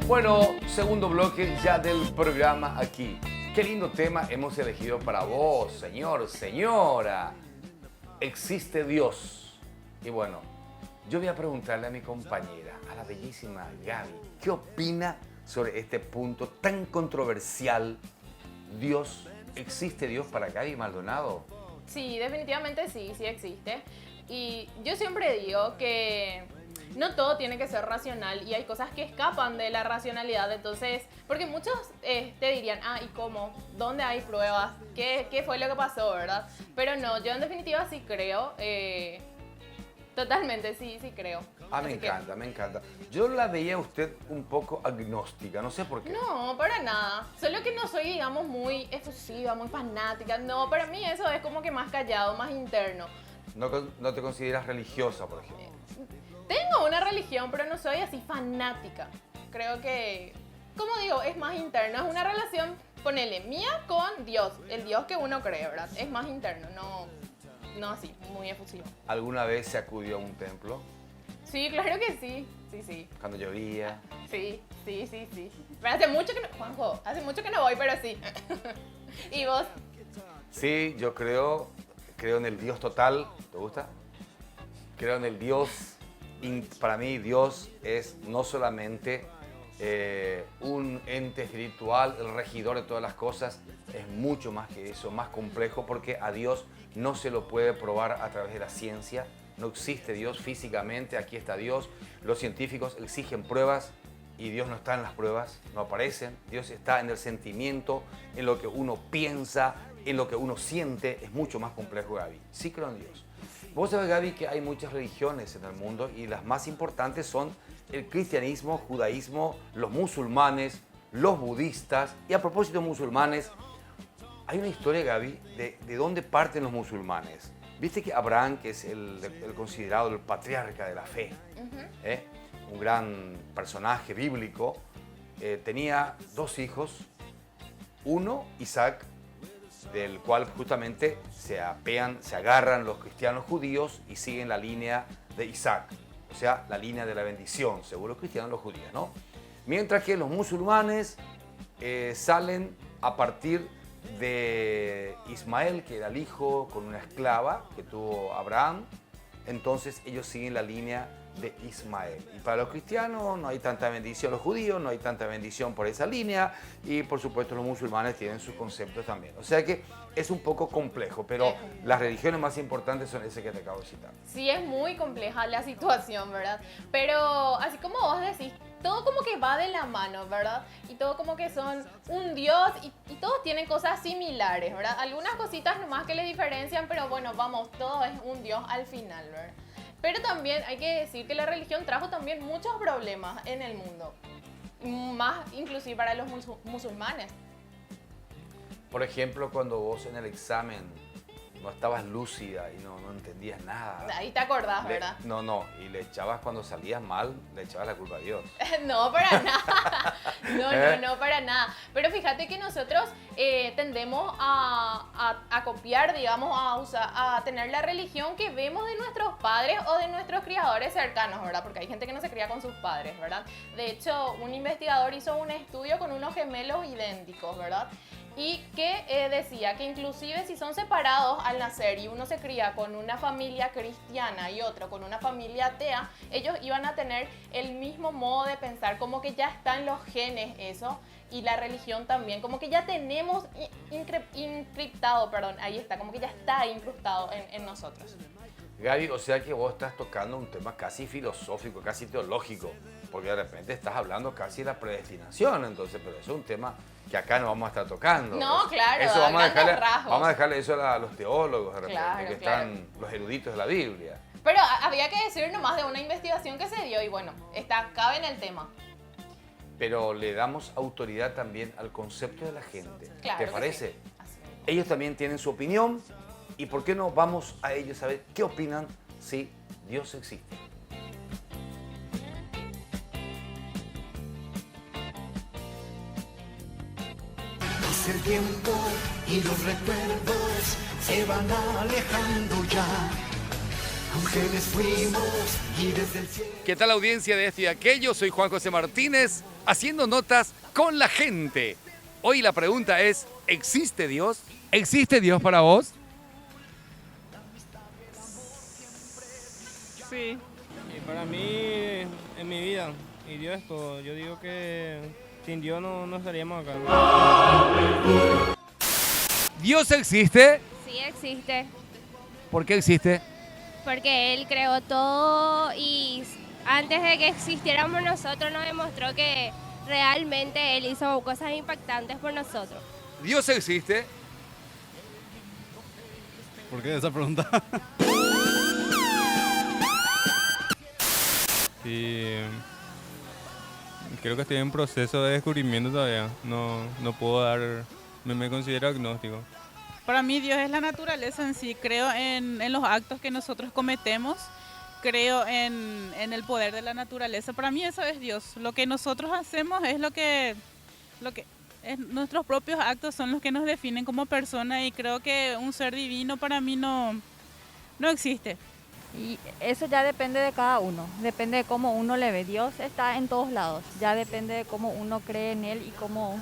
Bueno, segundo bloque ya del programa aquí. Qué lindo tema hemos elegido para vos, señor, señora. ¿Existe Dios? Y bueno, yo voy a preguntarle a mi compañera, a la bellísima Gaby, ¿qué opina sobre este punto tan controversial? Dios, ¿existe Dios para Gaby Maldonado? Sí, definitivamente sí, sí existe. Y yo siempre digo que no todo tiene que ser racional y hay cosas que escapan de la racionalidad. Entonces, porque muchos te dirían, ¿y cómo? ¿Dónde hay pruebas? ¿Qué fue lo que pasó, verdad? Pero no, yo en definitiva sí creo. Totalmente, sí creo. Me encanta, me encanta. Yo la veía a usted un poco agnóstica, no sé por qué. No, para nada. Solo que no soy, digamos, muy efusiva, muy fanática. No, para mí eso es como que más callado, más interno. No te consideras religiosa, por ejemplo. Tengo una religión, pero no soy así fanática. Creo que, como digo, es más interno. Es una relación, ponele, mía con Dios. El Dios que uno cree, ¿verdad? Es más interno, no así, muy efusivo. ¿Alguna vez se acudió a un templo? Sí, claro que sí. Sí. Cuando llovía. Sí. Pero hace mucho que no, Juanjo, hace mucho que no voy, pero sí. ¿Y vos? Sí, yo creo en el Dios total. ¿Te gusta? Creo en el Dios. Para mí Dios es no solamente un ente espiritual, el regidor de todas las cosas, es mucho más que eso, más complejo, porque a Dios no se lo puede probar a través de la ciencia. No existe Dios físicamente, aquí está Dios. Los científicos exigen pruebas y Dios no está en las pruebas, no aparecen. Dios está en el sentimiento, en lo que uno piensa, en lo que uno siente. Es mucho más complejo, Gaby. Sí creo en Dios. Vos sabés, Gaby, que hay muchas religiones en el mundo y las más importantes son el cristianismo, judaísmo, los musulmanes, los budistas. Y a propósito de musulmanes, hay una historia, Gaby, de dónde parten los musulmanes. Viste que Abraham, que es el considerado el patriarca de la fe, un gran personaje bíblico, tenía dos hijos. Uno, Isaac, del cual justamente se agarran los cristianos judíos y siguen la línea de Isaac, o sea, la línea de la bendición, según los cristianos, los judíos, ¿no? Mientras que los musulmanes salen a partir de Ismael, que era el hijo con una esclava que tuvo Abraham. Entonces ellos siguen la línea de Ismael. Y para los cristianos no hay tanta bendición, los judíos no hay tanta bendición por esa línea, y por supuesto los musulmanes tienen sus conceptos también. O sea que es un poco complejo, pero las religiones más importantes son esas que te acabo de citar. Sí, es muy compleja la situación, ¿verdad? Pero así como vos decís, todo como que va de la mano, ¿verdad? Y todo como que son un Dios y todos tienen cosas similares, ¿verdad? Algunas cositas nomás que les diferencian, pero bueno, vamos, todo es un Dios al final, ¿verdad? Pero también hay que decir que la religión trajo también muchos problemas en el mundo, más inclusive para los musulmanes. Por ejemplo, cuando vos en el examen no estabas lúcida y no entendías nada. Ahí te acordás, ¿verdad? No, y le echabas cuando salías mal, le echabas la culpa a Dios. No, para nada. No, para nada. Pero fíjate que nosotros tendemos a copiar, digamos, a tener la religión que vemos de nuestros padres o de nuestros criadores cercanos, ¿verdad? Porque hay gente que no se cría con sus padres, ¿verdad? De hecho, un investigador hizo un estudio con unos gemelos idénticos, ¿verdad? Y que decía que inclusive si son separados al nacer y uno se cría con una familia cristiana y otro con una familia atea, ellos iban a tener el mismo modo de pensar, como que ya está en los genes eso, y la religión también, como que ya tenemos encriptado, ahí está, como que ya está incrustado en nosotros. Gaby, o sea que vos estás tocando un tema casi filosófico, casi teológico, porque de repente estás hablando casi de la predestinación, entonces, pero eso es un tema que acá no vamos a estar tocando. No, claro, eso vamos a dejarle eso a los teólogos, de repente, claro, que están los eruditos de la Biblia. Pero había que decir nomás de una investigación que se dio y bueno, cabe en el tema. Pero le damos autoridad también al concepto de la gente. Claro, ¿te parece? Sí. Ellos también tienen su opinión, y ¿por qué no vamos a ellos a ver qué opinan si Dios existe? Pasa el tiempo y los recuerdos se van alejando ya. Ángeles fuimos y desde el cielo. ¿Qué tal, audiencia de este y aquello? Soy Juan José Martínez haciendo notas con la gente. Hoy la pregunta es, ¿existe Dios? ¿Existe Dios para vos? Sí. Y para mí, en mi vida, y Dios es todo. Yo digo que sin Dios no estaríamos acá. ¿Dios existe? Sí existe, ¿Por qué existe? porque Él creó todo y antes de que existiéramos nosotros nos demostró que realmente Él hizo cosas impactantes por nosotros. ¿Dios existe? ¿Por qué esa pregunta? Sí, creo que estoy en proceso de descubrimiento todavía. No puedo dar, me considero agnóstico. Para mí Dios es la naturaleza en sí. Creo en los actos que nosotros cometemos. Creo en el poder de la naturaleza. Para mí eso es Dios. Lo que nosotros hacemos es nuestros propios actos son los que nos definen como personas y creo que un ser divino para mí no existe. Y eso ya depende de cada uno, depende de cómo uno le ve. Dios está en todos lados, ya depende de cómo uno cree en Él y cómo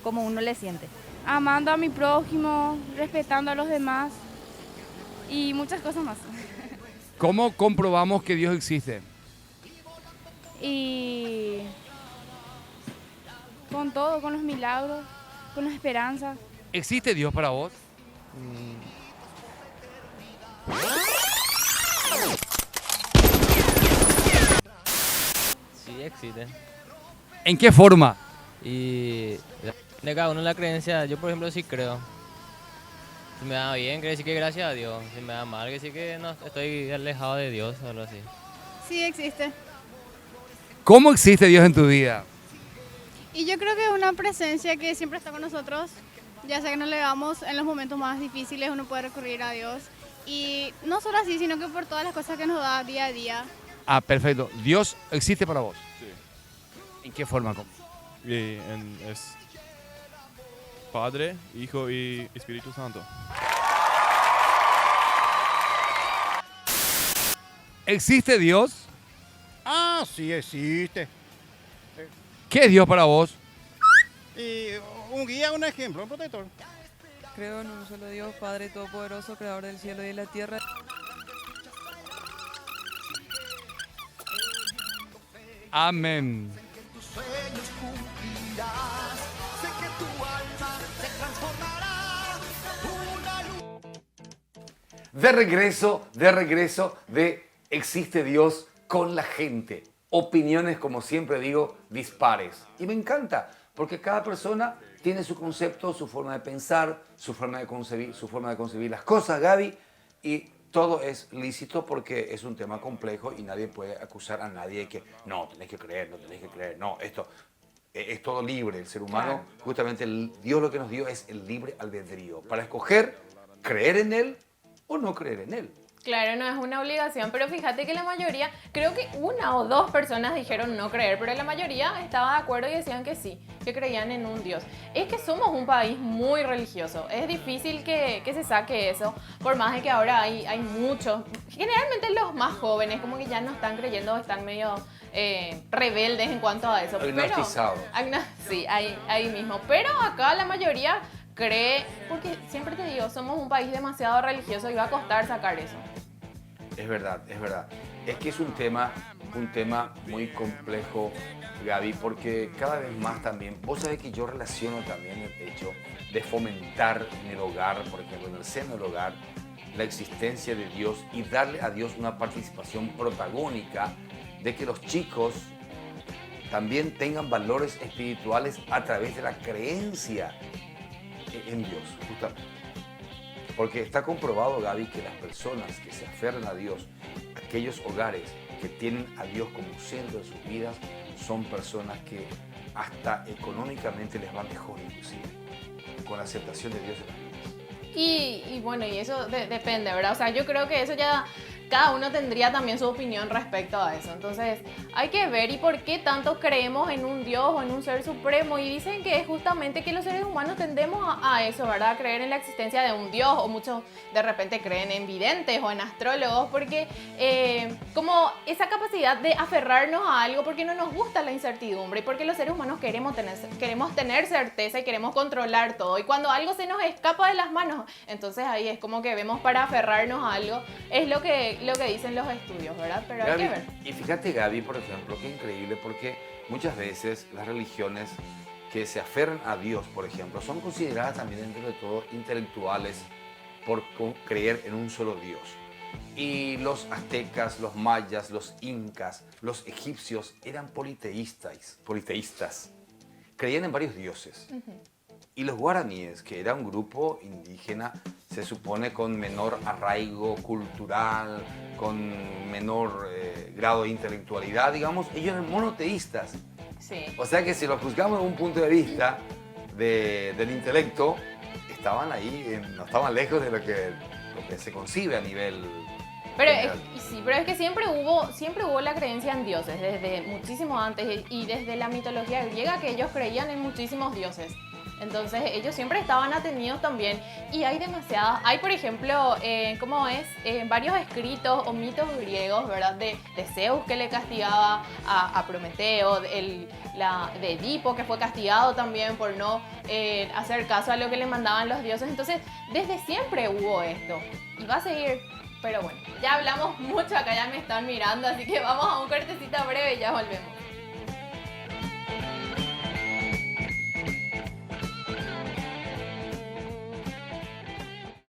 uno le siente. Amando a mi prójimo, respetando a los demás y muchas cosas más. ¿Cómo comprobamos que Dios existe? Y con todo, con los milagros, con la esperanza. ¿Existe Dios para vos? Sí, existe. ¿En qué forma? Y de cada uno la creencia, yo por ejemplo sí creo. Si me da bien, quiere decir que gracias a Dios. Si me da mal, quiere decir que no estoy alejado de Dios o algo así. Sí existe. ¿Cómo existe Dios en tu vida? Y yo creo que es una presencia que siempre está con nosotros. Ya sea que no le damos en los momentos más difíciles, uno puede recurrir a Dios. Y no solo así, sino que por todas las cosas que nos da día a día. Ah, perfecto. ¿Dios existe para vos? Sí. ¿En qué forma? Y es Padre, Hijo y Espíritu Santo. ¿Existe Dios? Ah, sí existe. ¿Qué es Dios para vos? Y un guía, un ejemplo, un protector. Creo en un solo Dios, Padre Todopoderoso, Creador del cielo y de la tierra. Amén. Tus sueños cumplirás. Sé que tu alma se transformará. Una luz. De regreso de Existe Dios con la gente. Opiniones, como siempre digo, dispares. Y me encanta, porque cada persona tiene su concepto, su forma de pensar, su forma de concebir las cosas, Gaby, y todo es lícito porque es un tema complejo y nadie puede acusar a nadie de que no, tenés que creer, no, esto es todo libre. El ser humano, justamente Dios lo que nos dio es el libre albedrío para escoger creer en Él o no creer en Él. Claro, no es una obligación, pero fíjate que la mayoría, creo que una o dos personas dijeron no creer, pero la mayoría estaba de acuerdo y decían que sí, que creían en un Dios. Es que somos un país muy religioso, es difícil que se saque eso, por más de que ahora hay muchos, generalmente los más jóvenes como que ya no están creyendo, están medio rebeldes en cuanto a eso. Agnostizados. Sí, ahí mismo, pero acá la mayoría cree, porque siempre te digo, somos un país demasiado religioso y va a costar sacar eso. Es verdad, es verdad. Es que es un tema muy complejo, Gaby, porque cada vez más también, vos sabés que yo relaciono también el hecho de fomentar en el hogar, por ejemplo, en el seno del hogar, la existencia de Dios y darle a Dios una participación protagónica de que los chicos también tengan valores espirituales a través de la creencia en Dios, justamente. Porque está comprobado, Gaby, que las personas que se aferran a Dios, aquellos hogares que tienen a Dios como centro de sus vidas, son personas que hasta económicamente les va mejor, inclusive, con la aceptación de Dios en las vidas. Y bueno, y eso depende, ¿verdad? O sea, yo creo que eso ya cada uno tendría también su opinión respecto a eso. Entonces hay que ver y por qué tanto creemos en un Dios o en un ser supremo. Y dicen que es justamente que los seres humanos tendemos a eso, ¿verdad? A creer en la existencia de un Dios, o muchos de repente creen en videntes o en astrólogos, porque como esa capacidad de aferrarnos a algo porque no nos gusta la incertidumbre y porque los seres humanos queremos tener certeza y queremos controlar todo. Y cuando algo se nos escapa de las manos, entonces ahí es como que vemos para aferrarnos a algo. Es lo que dicen los estudios, ¿verdad? Pero Gaby, hay que ver. y fíjate, Gaby, por ejemplo, qué increíble, porque muchas veces las religiones que se aferran a Dios, por ejemplo, son consideradas también, dentro de todo, intelectuales por creer en un solo Dios. Y los aztecas, los mayas, los incas, los egipcios eran politeístas. Creían en varios dioses. Y los guaraníes, que era un grupo indígena, se supone con menor arraigo cultural, con menor grado de intelectualidad, digamos, ellos eran monoteístas. Sí. O sea que si lo juzgamos desde un punto de vista del intelecto, estaban ahí, no estaban lejos de lo que se concibe a nivel Pero general. pero es que siempre hubo la creencia en dioses, desde muchísimo antes y desde la mitología griega, que ellos creían en muchísimos dioses. Entonces ellos siempre estaban atenidos también, y hay por ejemplo, varios escritos o mitos griegos, ¿verdad? De Zeus, que le castigaba a Prometeo, de Edipo, que fue castigado también por no hacer caso a lo que le mandaban los dioses. Entonces desde siempre hubo esto y va a seguir. Pero bueno, ya hablamos mucho acá, ya me están mirando, así que vamos a un cortecito breve y ya volvemos.